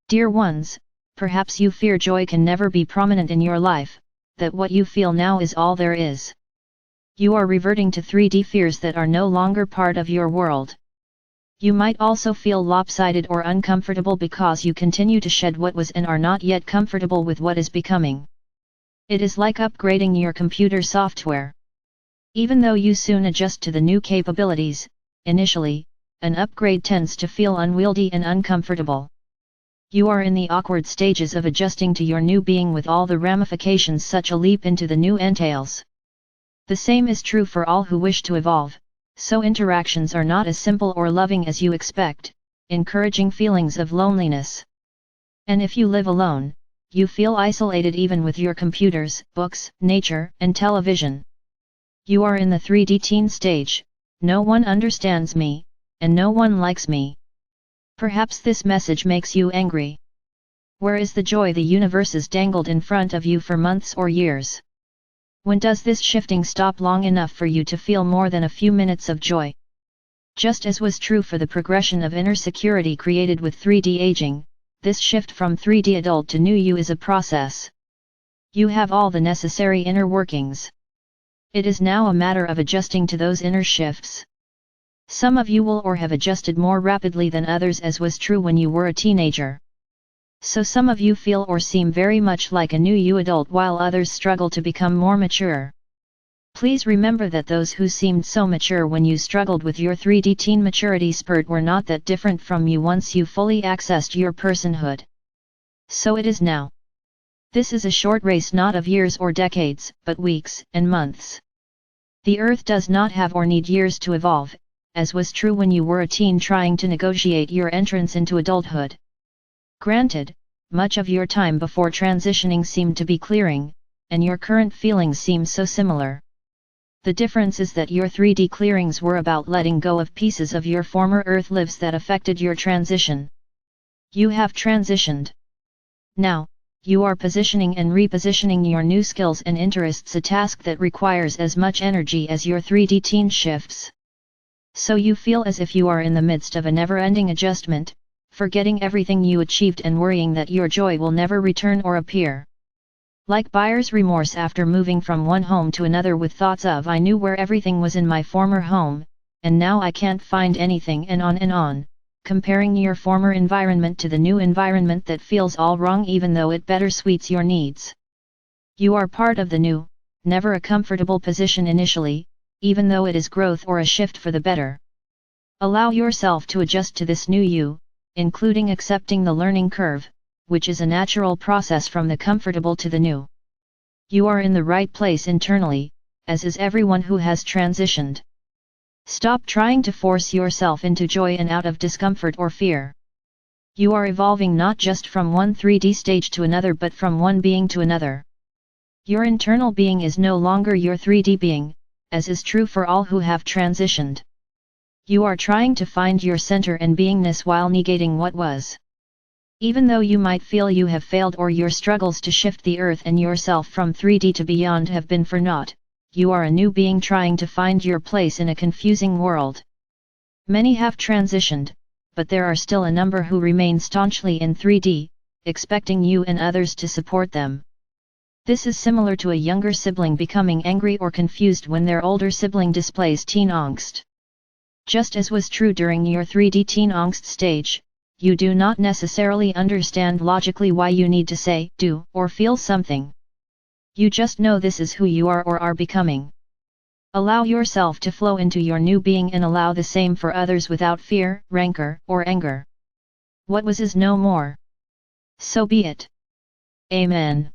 Dear ones, perhaps you fear joy can never be prominent in your life, that what you feel now is all there is. You are reverting to 3D fears that are no longer part of your world. You might also feel lopsided or uncomfortable because you continue to shed what was and are not yet comfortable with what is becoming. It is like upgrading your computer software. Even though you soon adjust to the new capabilities, initially, an upgrade tends to feel unwieldy and uncomfortable. You are in the awkward stages of adjusting to your new being with all the ramifications such a leap into the new entails. The same is true for all who wish to evolve, so interactions are not as simple or loving as you expect, encouraging feelings of loneliness. And if you live alone, you feel isolated even with your computers, books, nature, and television. You are in the 3D teen stage, no one understands me, and no one likes me. Perhaps this message makes you angry. Where is the joy the universe has dangled in front of you for months or years? When does this shifting stop long enough for you to feel more than a few minutes of joy? Just as was true for the progression of inner security created with 3D aging, this shift from 3D adult to new you is a process. You have all the necessary inner workings. It is now a matter of adjusting to those inner shifts. Some of you will or have adjusted more rapidly than others, as was true when you were a teenager. So some of you feel or seem very much like a new you adult while others struggle to become more mature. Please remember that those who seemed so mature when you struggled with your 3D teen maturity spurt were not that different from you once you fully accessed your personhood. So it is now. This is a short race not of years or decades, but weeks and months. The earth does not have or need years to evolve, as was true when you were a teen trying to negotiate your entrance into adulthood. Granted, much of your time before transitioning seemed to be clearing, and your current feelings seem so similar. The difference is that your 3D clearings were about letting go of pieces of your former earth lives that affected your transition. You have transitioned. Now, you are positioning and repositioning your new skills and interests, a task that requires as much energy as your 3D teen shifts. So you feel as if you are in the midst of a never-ending adjustment, forgetting everything you achieved and worrying that your joy will never return or appear. Like buyer's remorse after moving from one home to another with thoughts of I knew where everything was in my former home, and now I can't find anything, and on, comparing your former environment to the new environment that feels all wrong even though it better suits your needs. You are part of the new, never a comfortable position initially, even though it is growth or a shift for the better. Allow yourself to adjust to this new you, including accepting the learning curve, which is a natural process from the comfortable to the new. You are in the right place internally, as is everyone who has transitioned. Stop trying to force yourself into joy and out of discomfort or fear. You are evolving not just from one 3D stage to another but from one being to another. Your internal being is no longer your 3D being, as is true for all who have transitioned. You are trying to find your center and beingness while negating what was. Even though you might feel you have failed or your struggles to shift the earth and yourself from 3D to beyond have been for naught, you are a new being trying to find your place in a confusing world. Many have transitioned, but there are still a number who remain staunchly in 3D, expecting you and others to support them. This is similar to a younger sibling becoming angry or confused when their older sibling displays teen angst. Just as was true during your 3D teen angst stage, you do not necessarily understand logically why you need to say, do, or feel something. You just know this is who you are or are becoming. Allow yourself to flow into your new being and allow the same for others without fear, rancor, or anger. What was is no more. So be it. Amen.